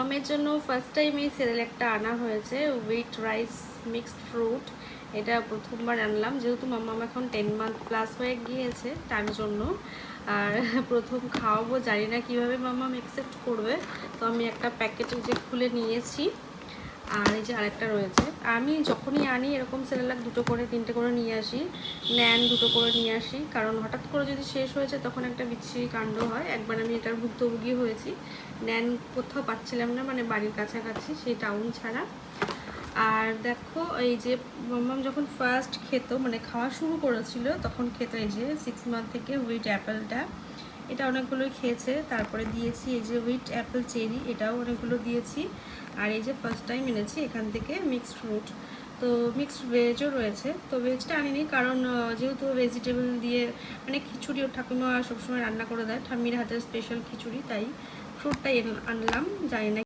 মামামের জন্য first time এই সেরেলাকটা আনা হয়েছে, হুইট রাইস মিক্সড ফ্রুট। এটা প্রথমবার আনলাম, যেহেতু মামাম এখন 10 মান্থ প্লাস হয়ে গিয়েছে তার জন্য। আর প্রথম খাওয়াবো, জানি না কীভাবে মামাম অ্যাকসেপ্ট করবে। তো আমি একটা প্যাকেট যে খুলে নিয়েছি, আর এই যে আরেকটা রয়েছে। আমি যখনই আনি এরকম সেরেলাক 2টো করে 3টে করে নিয়ে আসি, ন্যান 2টো করে নিয়ে আসি, কারণ হঠাৎ করে যদি শেষ হয়েছে তখন একটা বিচ্ছিরি কাণ্ড হয়। একবার আমি এটার ভুক্তভোগী হয়েছি, ন্যান কোথাও পাচ্ছিলাম না, মানে বাড়ির কাছাকাছি, সেই টাউন ছাড়া। আর দেখো এই যে মাম্মাম যখন ফার্স্ট খেত, মানে খাওয়া শুরু করেছিল তখন খেত এই যে 6 মান্থ থেকে হুইট অ্যাপেলটা, এটা অনেকগুলোই খেয়েছে। তারপরে দিয়েছি এই যে হুইট অ্যাপেল চেরি, এটাও অনেকগুলো দিয়েছি। আর এই যে ফার্স্ট টাইম এনেছি এখান থেকে মিক্সড ফ্রুট, তো মিক্সড ভেজও রয়েছে। তো ভেজটা আনিনি কারণ যেহেতু ভেজিটেবল দিয়ে মানে খিচুড়ি ওর ঠাকুমা সবসময় রান্না করে দেয়, ঠাম্মির হাতের স্পেশাল খিচুড়ি, তাই ফ্রুটটাই আনলাম। জানি না